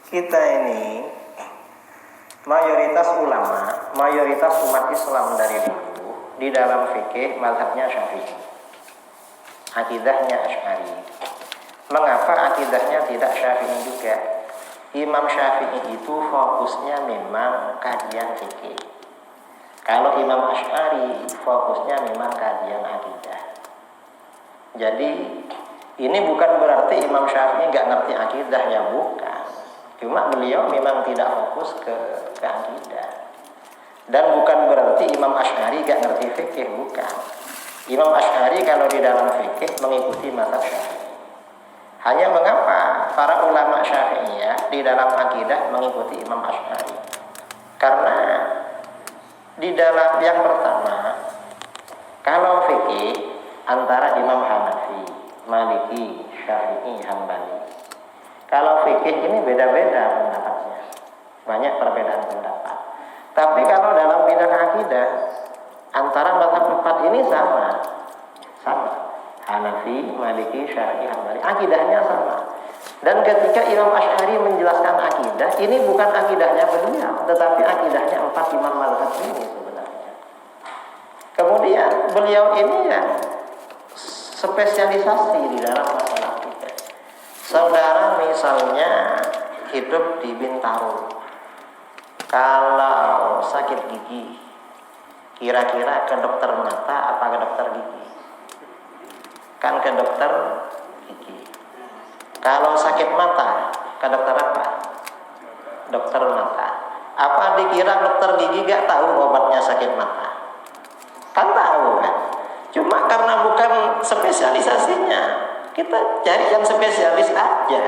kita ini mayoritas ulama, mayoritas umat Islam dari dulu di dalam fikih mazhabnya Syafi'i, akidahnya Asy'ari. Mengapa akidahnya tidak Syafi'i juga? Imam Syafi'i itu fokusnya memang kajian fikih. Kalau Imam Asy'ari fokusnya memang kajian akidah. Jadi ini bukan berarti Imam Syafi'i nggak ngerti akidah, ya bukan. Cuma beliau memang tidak fokus ke akidah. Dan bukan berarti Imam Asy'ari nggak ngerti fikih, bukan. Imam Asy'ari kalau di dalam fikih mengikuti mazhab Syafi'i. Hanya mengapa para ulama Syafi'iyah di dalam akidah mengikuti Imam Asy'ari? Karena di dalam yang pertama, kalau fikih antara Imam Hanafi, Maliki, Syafi'i, Hambali. Kalau fikih ini beda-beda pendapatnya, banyak perbedaan pendapat. Tapi kalau dalam bidang akidah, antara mazhab empat ini sama. Hanafi, Maliki, Syafi'i, Hambali, akidahnya sama. Dan ketika Imam Asy'ari menjelaskan akidah, ini bukan akidahnya beliau, tetapi akidahnya empat imam mazhab ini sebenarnya. Kemudian beliau ini ya spesialisasi di dalam masalah akidah. Saudara misalnya hidup di Bintaro, kalau sakit gigi, kira-kira ke dokter mata apa ke dokter gigi? Kan ke dokter gigi. Kalau sakit mata, ke dokter apa? Dokter mata. Apa dikira dokter gigi gak tahu obatnya sakit mata? Kan tahu kan? Cuma karena bukan spesialisasinya, kita cari yang spesialis aja.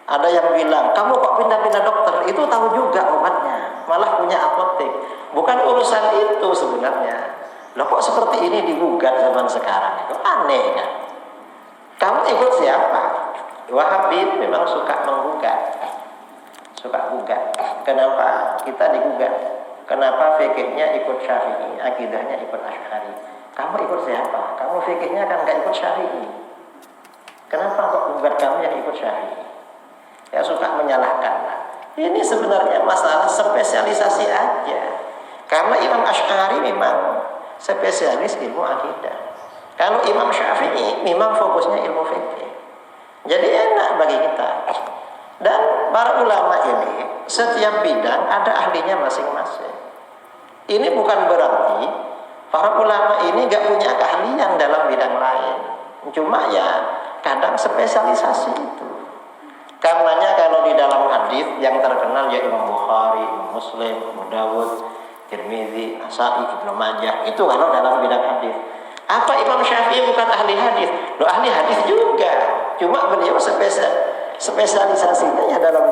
Ada yang bilang, kamu kok pindah-pindah dokter? Itu tahu juga obatnya, malah punya apotek. Bukan urusan itu sebenarnya. Loh kok seperti ini digugat zaman sekarang? Itu aneh kan? Kamu ikut siapa? Wahabi memang suka menggugat. Suka gugat. Kenapa kita digugat? Kenapa fikihnya ikut Syafi'i, akidahnya ikut Asy'ari? Kamu ikut siapa? Kamu fikihnya kan gak ikut Syafi'i. Kenapa kok gugat kamu yang ikut Syafi'i? Ya suka menyalahkan. Ini sebenarnya masalah spesialisasi aja. Karena Imam Asy'ari memang spesialis ilmu akidah. Kalau Imam Syafi'i memang fokusnya ilmu fikih. Jadi enak bagi kita. Dan para ulama ini setiap bidang ada ahlinya masing-masing. Ini bukan berarti para ulama ini gak punya keahlian dalam bidang lain. Cuma ya kadang spesialisasi itu. Karenanya kalau di dalam hadis yang terkenal ya Imam Bukhari, Imam Muslim, Abu Dawud, Tirmidzi, Nasa'i, Ibnu Majah, itu kalau dalam bidang hadis. Apa Imam Syafi'i bukan ahli hadis? Loh ahli hadis juga. Cuma beliau spesialisasinya ya dalam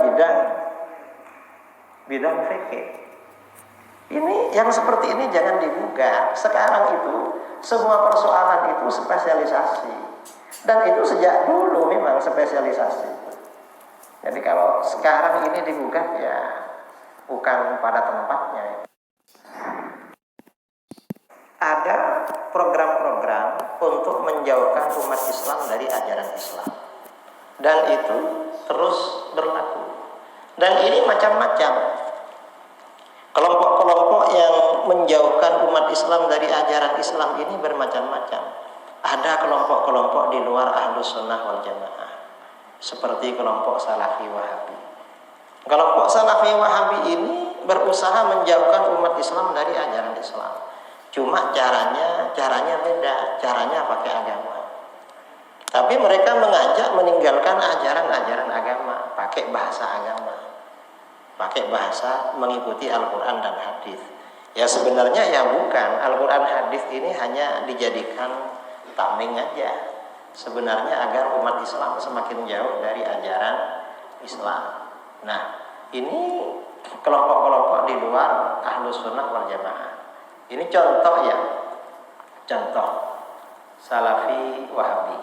bidang fikih. Ini yang seperti ini jangan digugat. Sekarang itu semua persoalan itu spesialisasi. Dan itu sejak dulu memang spesialisasi. Jadi kalau sekarang ini digugat ya bukan pada tempatnya. Ada program-program untuk menjauhkan umat Islam dari ajaran Islam. Dan itu terus berlaku. Dan ini macam-macam. Kelompok-kelompok yang menjauhkan umat Islam dari ajaran Islam ini bermacam-macam. Ada kelompok-kelompok di luar Ahlus Sunnah wal Jamaah, seperti kelompok Salafi Wahabi. Kelompok Salafi Wahabi ini berusaha menjauhkan umat Islam dari ajaran Islam. Cuma caranya beda, caranya pakai agama. Tapi mereka mengajak meninggalkan ajaran-ajaran agama, pakai bahasa agama. Pakai bahasa mengikuti Al-Quran dan hadis. Ya sebenarnya ya bukan, Al-Quran hadis ini hanya dijadikan tameng aja. Sebenarnya agar umat Islam semakin jauh dari ajaran Islam. Nah, ini kelompok-kelompok di luar Ahlus Sunnah wal Jamaah. Ini contoh ya, contoh Salafi Wahabi.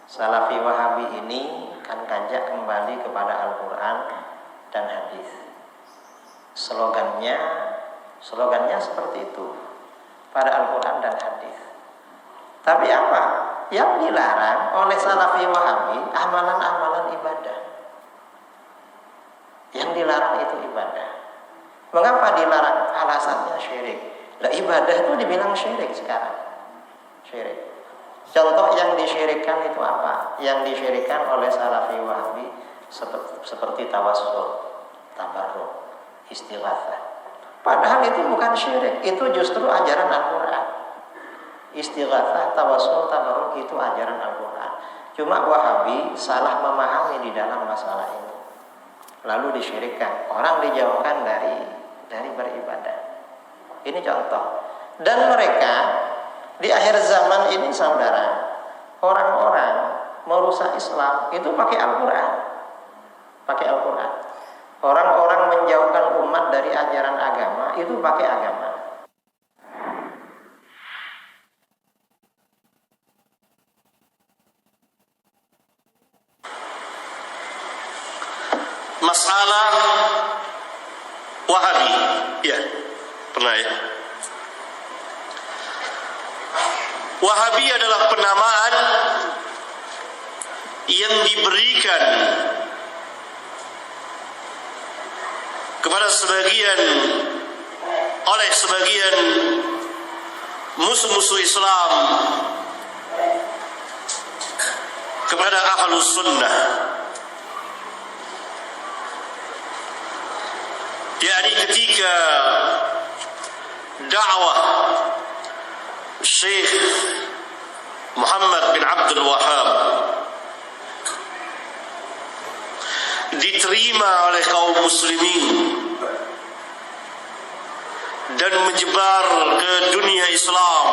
Salafi Wahabi ini kan ngajak kembali kepada Al-Quran dan hadis. Slogannya seperti itu, pada Al-Quran dan hadis. Tapi apa? Yang dilarang oleh Salafi Wahabi amalan-amalan ibadah. Yang dilarang itu ibadah. Mengapa dilarang? Alasannya syirik. Lah ibadah itu dibilang syirik sekarang. Syirik. Contoh yang disyirikkan itu apa? Yang disyirikkan oleh Salafi Wahabi seperti tawassul, tabarruk, istighatsah. Padahal itu bukan syirik, itu justru ajaran Al-Qur'an. Istighatsah, tawassul, tabarruk itu ajaran Al-Qur'an. Cuma Wahabi salah memahami di dalam masalah ini. Lalu disyirikkan, orang dijauhkan dari beribadah. Ini contoh. Dan mereka di akhir zaman ini saudara, orang-orang merusak Islam itu pakai Al-Qur'an. Pakai Al-Qur'an. Orang-orang menjauhkan umat dari ajaran agama itu pakai agama. Masalah Wahabi, ya pernah ya. Wahabi adalah penamaan yang diberikan kepada oleh sebagian musuh-musuh Islam kepada Ahlus Sunnah, yakni ketika dakwah Syekh Muhammad bin Abdul Wahhab diterima oleh kaum muslimin dan menyebar ke dunia Islam,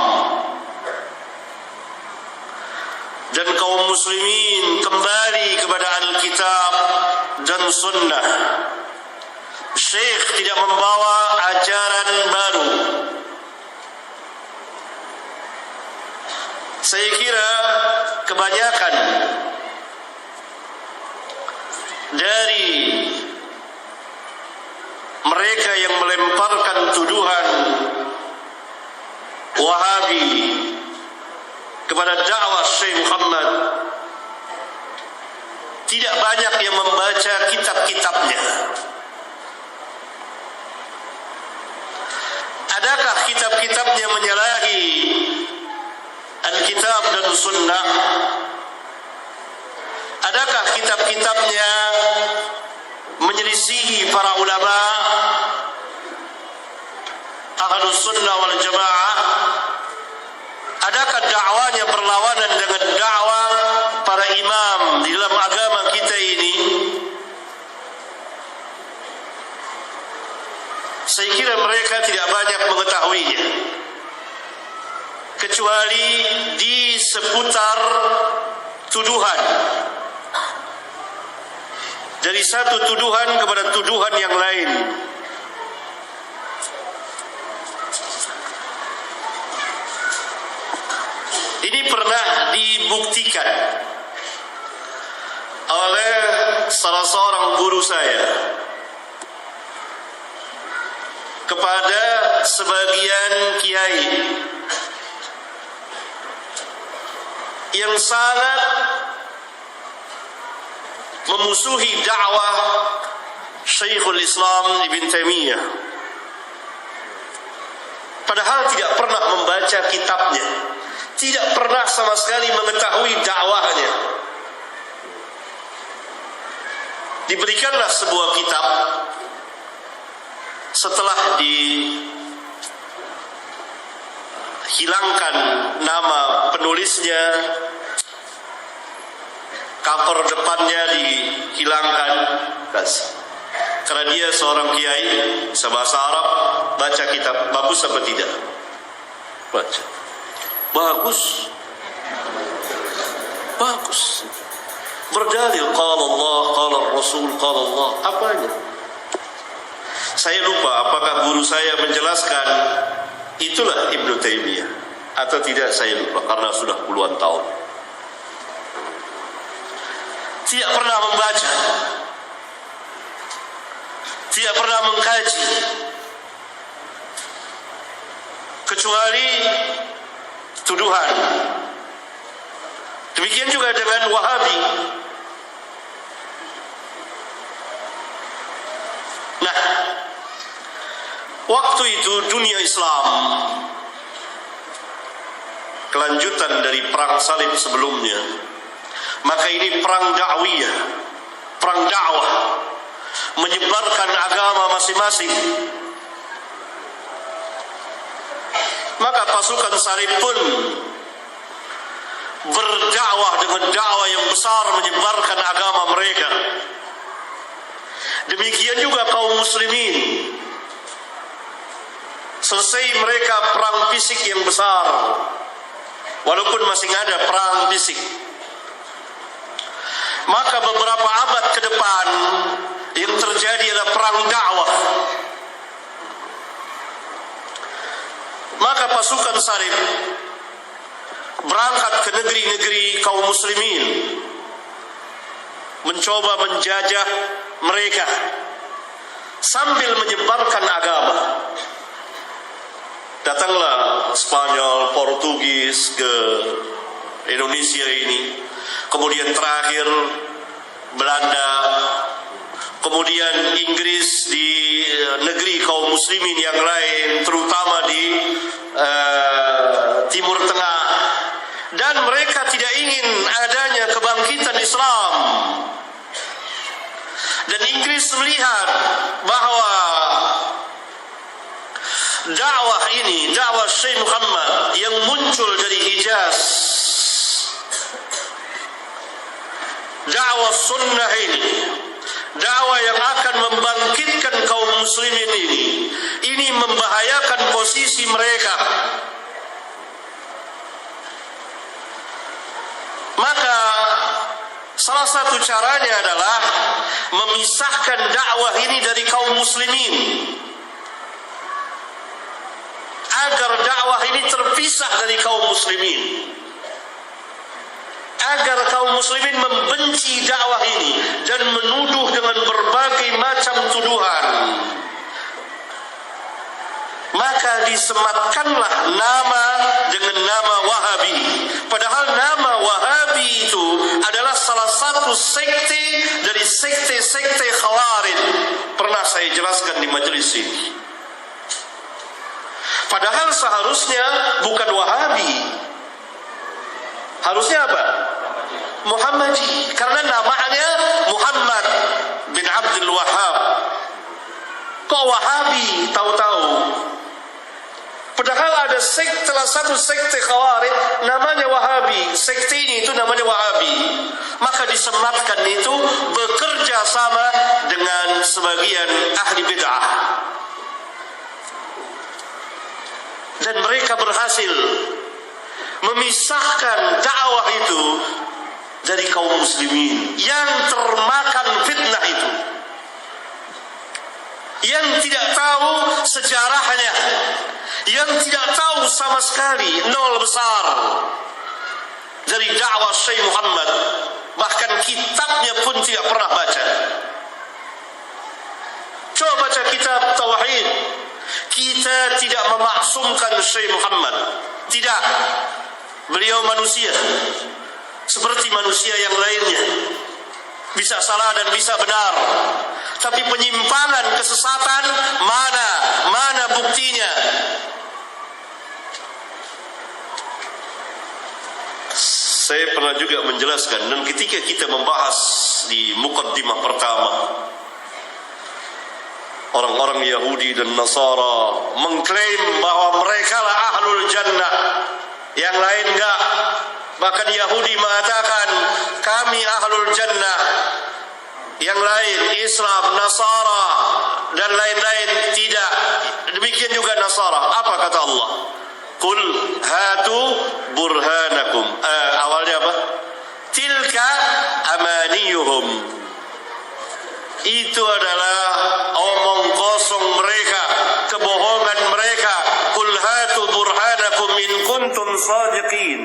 dan kaum muslimin kembali kepada Alkitab dan Sunnah. Syekh tidak membawa ajaran baru. Saya kira kebanyakan dari mereka yang melemparkan tuduhan Wahabi kepada dakwah Syekh Muhammad tidak banyak yang membaca kitab-kitabnya. Adakah kitab-kitabnya menyalahi Alkitab dan Sunnah? Adakah kitab-kitabnya menyelisihi para ulama Ahlus Sunnah wal Jamaah? Adakah dakwanya berlawanan dengan dakwah para imam di dalam agama kita ini? Saya kira mereka tidak banyak mengetahuinya, kecuali di seputar tuduhan, dari satu tuduhan kepada tuduhan yang lain. Ini pernah dibuktikan oleh salah seorang guru saya kepada sebagian kiai yang sangat memusuhi dakwah Syekhul Islam Ibn Taimiyah, padahal tidak pernah membaca kitabnya, tidak pernah sama sekali mengetahui dakwahnya. Diberikanlah sebuah kitab, setelah dihilangkan nama penulisnya, cover depannya dihilangkan, karena dia seorang kiai, bisa bahasa Arab, baca kitab, bagus apa tidak? Baca. Bagus. Bagus. Berdalil qala Allah, qala Rasul, qala Allah. Apanya? Saya lupa apakah guru saya menjelaskan itulah Ibnu Taimiyah atau tidak, saya lupa karena sudah puluhan tahun. Tidak pernah membaca, tidak pernah mengkaji, kecuali tuduhan. Demikian juga dengan Wahabi. Nah, waktu itu dunia Islam, kelanjutan dari perang salib sebelumnya, maka ini perang dakwiyah, perang dakwah, menyebarkan agama masing-masing. Maka pasukan salib pun berdakwah dengan dakwah yang besar, menyebarkan agama mereka. Demikian juga kaum muslimin. Selesai mereka perang fisik yang besar, walaupun masih ada perang fisik, maka beberapa abad ke depan yang terjadi adalah perang dakwah. Maka pasukan salib berangkat ke negeri-negeri kaum muslimin, mencoba menjajah mereka sambil menyebarkan agama. Datanglah Spanyol, Portugis ke Indonesia ini, kemudian terakhir Belanda, kemudian Inggris di negeri kaum muslimin yang lain, terutama di Timur Tengah. Dan mereka tidak ingin adanya kebangkitan Islam. Dan Inggris melihat bahwa dakwah ini, dakwah Syekh Muhammad yang muncul dari Hijaz, dakwah sunnah ini, dakwah yang akan membangkitkan kaum muslimin ini membahayakan posisi mereka. Maka salah satu caranya adalah memisahkan dakwah ini dari kaum muslimin, agar dakwah ini terpisah dari kaum muslimin, agar kaum muslimin membenci dakwah ini dan menuduh dengan berbagai macam tuduhan. Maka disematkanlah nama dengan nama Wahabi. Padahal nama Wahabi itu adalah salah satu sekte dari sekte-sekte Khawarij. Pernah saya jelaskan di majelis ini. Padahal seharusnya bukan Wahabi. Harusnya apa? Muhammadi. Karena namanya Muhammad bin Abdul Wahhab. Kok Wahabi tahu-tahu? Padahal ada salah satu sekte Khawarij namanya Wahabi. Sekte ini itu namanya Wahabi. Maka disematkan itu bekerja sama dengan sebagian ahli bid'ah. Dan mereka berhasil memisahkan dakwah itu dari kaum muslimin yang termakan fitnah itu, yang tidak tahu sejarahnya, yang tidak tahu sama sekali, nol besar dari dakwah Syekh Muhammad, bahkan kitabnya pun tidak pernah baca. Coba baca kitab Tauhid. Kita tidak memaksumkan Syekh Muhammad, tidak. Beliau manusia seperti manusia yang lainnya, bisa salah dan bisa benar. Tapi penyimpangan, kesesatan, mana buktinya? Saya pernah juga menjelaskan, dan ketika kita membahas di muqaddimah pertama, orang-orang Yahudi dan Nasara mengklaim bahwa mereka lah ahlul jannah, yang lain enggak. Bahkan Yahudi mengatakan kami ahlul jannah, yang lain Islam, Nasara dan lain-lain tidak. Demikian juga Nasara. Apa kata Allah? Qul hatu burhanakum. Awalnya apa? Tilka amaniyuhum. Itu adalah omong kosong mereka, kebohongan mereka. Qul hatu burhanakum in kuntum sadiqin.